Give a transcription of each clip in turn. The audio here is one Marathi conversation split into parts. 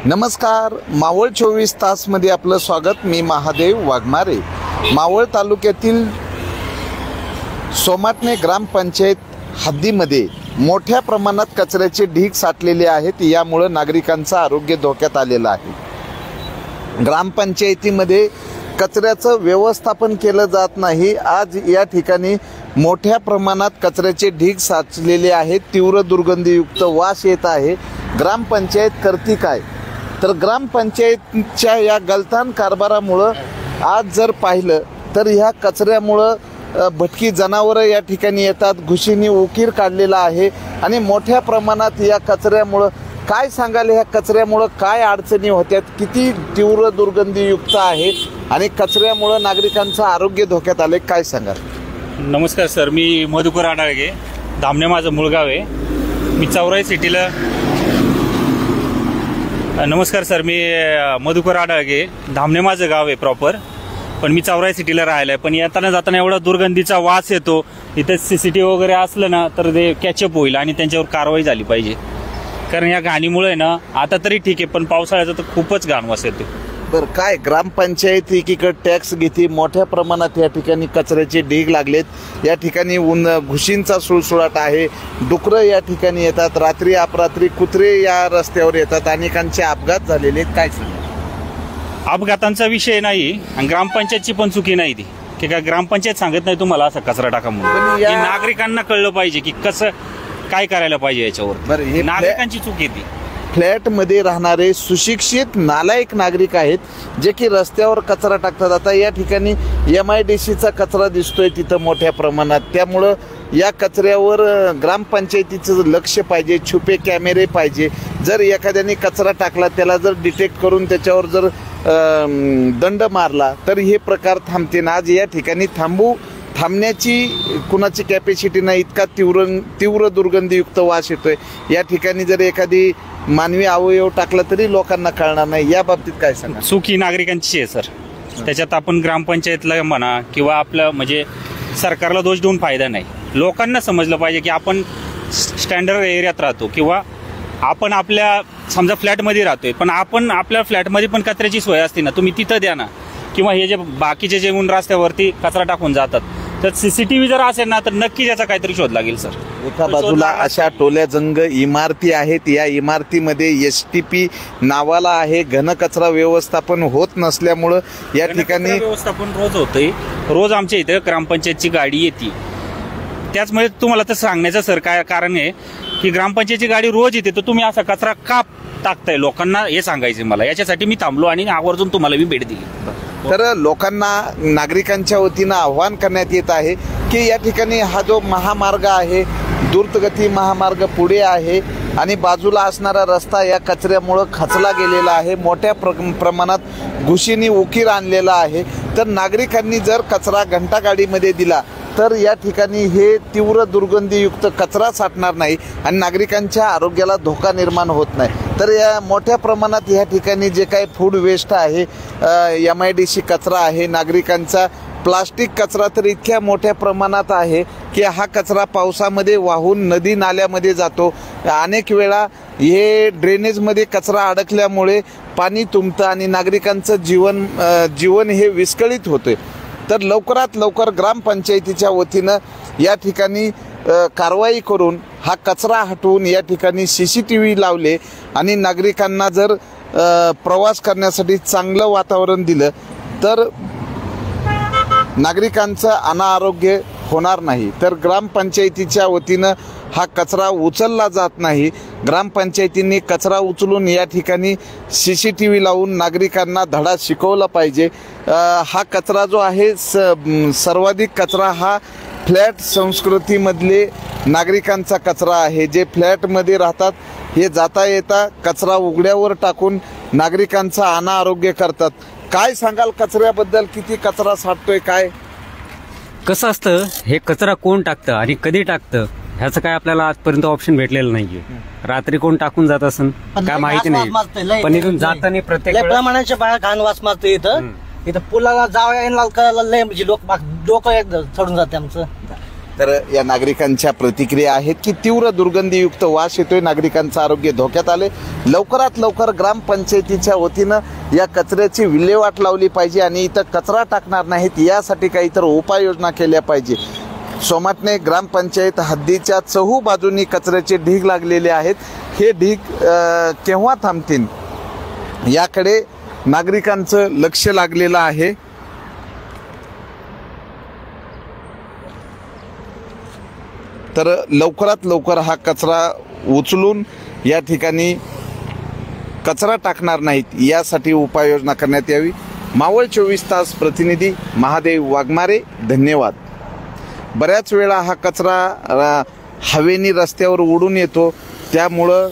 नमस्कार, मावळ 24 तासमध्ये आपलं स्वागत। मी महादेव वाघमारे। मावळ तालुक्यातील सोमाटणे ग्रामपंचायत हद्दीमध्ये मोठ्या प्रमाणात कचऱ्याचे ढीग साठलेले आहेत। यामुळे नागरिकांचं आरोग्य धोक्यात आलेलं आहे। ग्रामपंचायतीमध्ये कचऱ्याचं व्यवस्थापन केलं जात नाही। आज या ठिकाणी मोठ्या प्रमाणात कचऱ्याचे ढीग साचलेले आहेत। तीव्र दुर्गंधीयुक्त वास येत आहे। ग्रामपंचायत करती काय? तर ग्रामपंचायतच्या या गलथान कारभारामुळे आज जर पाहिलं तर ह्या कचऱ्यामुळे भटकी जनावरं या ठिकाणी येतात। घुशींनी उकीर काढलेला आहे आणि मोठ्या प्रमाणात या कचऱ्यामुळे काय सांगाल, ह्या कचऱ्यामुळे काय अडचणी होत्यात, किती तीव्र दुर्गंधीयुक्त आहे आणि कचऱ्यामुळे नागरिकांचं आरोग्य धोक्यात आले, काय सांगाल? नमस्कार सर, मी मधुकर आडाळगे, धामणे माझं मूळ गाव आहे। मी चौराई सिटीला नमस्कार सर, मी मधुकर आडाळगे, धामणे माझं गाव आहे प्रॉपर, पण मी चौराई सिटीला राहिला आहे। पण येताना जाताना एवढा दुर्गंधीचा वास येतो। इथे CCTV वगैरे असलं ना तर ते कॅचअप होईल आणि त्यांच्यावर कारवाई झाली पाहिजे, कारण या घाणीमुळे ना आता तरी ठीक आहे, पण पावसाळ्याचा तर खूपच घाण वास येतो। बरं, काय ग्रामपंचायत एकीकडे टॅक्स घेते, मोठ्या प्रमाणात या ठिकाणी कचऱ्याचे ढीग लागलेत। या ठिकाणी घुशींचा सुळसुळाट आहे। डुकरं या ठिकाणी येतात, रात्री अपरात्री कुत्रे या रस्त्यावर येतात, अनेकांचे अपघात झालेले आहेत, काय सांगा? अपघातांचा विषय नाही आणि ग्रामपंचायतची पण चुकी नाही ती, की काय ग्रामपंचायत सांगत नाही तुम्हाला असा कचरा टाका म्हणून। की नागरिकांना कळलं पाहिजे की कसं काय करायला पाहिजे याच्यावर। बरं, हे नागरिकांची चुकी ती। फ्लॅटमध्ये राहणारे सुशिक्षित नालायक नागरिक आहेत जे की रस्त्यावर कचरा टाकतात। आता या ठिकाणी MIDCचा कचरा दिसतोय तिथं मोठ्या प्रमाणात, त्यामुळं या कचऱ्यावर ग्रामपंचायतीचं लक्ष पाहिजे, छुपे कॅमेरे पाहिजे। जर एखाद्याने कचरा टाकला त्याला जर डिटेक्ट करून त्याच्यावर जर दंड मारला तर हे प्रकार थांबतील। आज या ठिकाणी थांबण्याची कुणाची कॅपॅसिटी नाही, इतका तीव्र दुर्गंधीयुक्त वास येतोय। या ठिकाणी जर एखादी मानवी अवयव टाकला तरी लोकांना कळणार नाही, या बाबतीत काय सांगा? चुकी नागरिकांची आहे सर, त्याच्यात आपण ग्रामपंचायतला म्हणा किंवा आपलं म्हणजे सरकारला दोष देऊन फायदा नाही। लोकांना समजलं पाहिजे की आपण स्टँडर्ड एरियात राहतो किंवा आपण आपल्या समजा फ्लॅटमध्ये राहतोय, पण आपण आपल्या फ्लॅटमध्ये पण कचऱ्याची सोय असते ना, तुम्ही तिथं द्या ना। किंवा हे जे बाकीचे जे रस्त्यावरती कचरा टाकून जातात, तर CCTV जर असेल ना तर नक्की त्याचा काहीतरी शोध लागेल सर। एका बाजूला अशा टोल्याजंग इमारती आहेत, या इमारतीमध्ये STP नावाला आहे। घनकचरा व्यवस्थापन होत नसल्यामुळं या ठिकाणी व्यवस्थापन रोज होतंय। रोज आमच्या इथे ग्रामपंचायतची गाडी येते, त्याचमुळे तुम्हाला तर सांगण्याचं सर काय कारण आहे की ग्रामपंचायतची गाडी रोज येते, तर तुम्ही असा कचरा का टाकताय लोकांना हे सांगायचे मला। याच्यासाठी मी थांबलो आणि आवर्जून तुम्हाला मी भेट दिली। तर लोकांना नागरिकांच्या वतीनं आव्हान करण्यात येत आहे की या ठिकाणी हा जो महामार्ग आहे, द्रुतगती महामार्ग पुढे आहे आणि बाजूला असणारा रस्ता या कचऱ्यामुळं खचला गेलेला आहे। मोठ्या प्रमाणात घुशींनी उकीर आणलेला आहे। तर नागरिकांनी जर कचरा घंटागाडीमध्ये दिला तर या ठिकाणी हे तीव्र दुर्गंधीयुक्त कचरा साठणार नाही आणि नागरिकांच्या आरोग्याला धोका निर्माण होत नाही। तर या मोठ्या प्रमाणात या ठिकाणी जे काही फूड वेस्ट आहे, MIDC कचरा आहे, नागरिकांचा प्लास्टिक कचरा तर इतक्या मोठ्या प्रमाणात आहे की हा कचरा पावसामध्ये वाहून नदी नाल्यामध्ये जातो। अनेक वेळा हे ड्रेनेजमध्ये कचरा अडकल्यामुळे पाणी तुंबतं आणि नागरिकांचं जीवन हे विस्कळीत होते। तर लवकरात लवकर ग्रामपंचायतीच्या वतीनं या ठिकाणी कारवाई करून हा कचरा हटवून या ठिकाणी CCTV लावले आणि नागरिकांना जर प्रवास करण्यासाठी चांगलं वातावरण दिलं तर नागरिकांचं अनारोग्य होणार नाही। तर ग्रामपंचायतीच्या वतीनं हा कचरा उचलला जात नाही। ग्रामपंचायतींनी कचरा उचलून या ठिकाणी CCTV लावून नागरिकांना धडा शिकवला पाहिजे। हा कचरा जो आहे सर्वाधिक कचरा हा फ्लॅट संस्कृतीमधले नागरिकांचा कचरा आहे। जे फ्लॅटमध्ये राहतात हे जाता येता कचरा उघड्यावर टाकून नागरिकांचं अनारोग्य करतात। काय सांगाल कचऱ्याबद्दल? किती कचरा साठतोय, काय कसं असतं, हे कचरा कोण टाकतं आणि कधी टाकतं ह्याचं काय आपल्याला आजपर्यंत ऑप्शन भेटलेलं नाहीये। रात्री कोण टाकून जात असेल काय माहिती नाही, पण इथून जाताना प्रत्येक प्रमाणाच्या बाहेर घाण वास मारतो। इथं पुलाला जावं लय म्हणजे लोक चढून जाते आमचं। तर या नागरिकांच्या प्रतिक्रिया आहेत की तीव्र दुर्गंधीयुक्त वास येतोय, नागरिकांचं आरोग्य धोक्यात आले. लवकरात लवकर ग्रामपंचायतीच्या वतीनं या कचऱ्याची विल्हेवाट लावली पाहिजे आणि इथं कचरा टाकणार नाहीत यासाठी काहीतरी उपाययोजना केल्या पाहिजे. सोमाटणे ग्रामपंचायत हद्दीच्या चहू बाजूनी कचऱ्याचे ढीग लागलेले आहेत. हे ढीग केव्हा थांबतील याकडे नागरिकांचं लक्ष लागलेलं आहे. तर लवकरात लवकर हा कचरा उचलून या ठिकाणी कचरा टाकणार नाहीत यासाठी उपाययोजना करण्यात यावी. मावळ 24 तास प्रतिनिधी महादेव वाघमारे, धन्यवाद. बऱ्याच वेळा हा कचरा हवेनी रस्त्यावर उडून येतो, त्यामुळं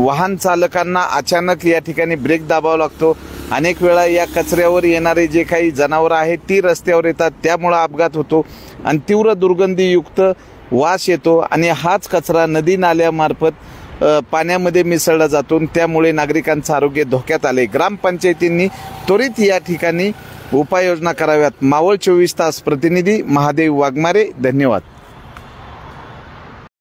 वाहन चालकांना अचानक या ठिकाणी ब्रेक दाबावा लागतो. अनेक वेळा या कचऱ्यावर येणारे जे काही जनावरं आहेत ती रस्त्यावर येतात, त्यामुळं अपघात होतो आणि तीव्र दुर्गंधीयुक्त वास येतो आणि हाच कचरा नदी नाल्यामार्फत पाण्यामध्ये मिसळला जातो. त्यामुळे नागरिकांचं आरोग्य धोक्यात आले. ग्रामपंचायतींनी त्वरित या ठिकाणी उपाययोजना कराव्यात. मावळ 24 तास प्रतिनिधी महादेव वाघमारे, धन्यवाद.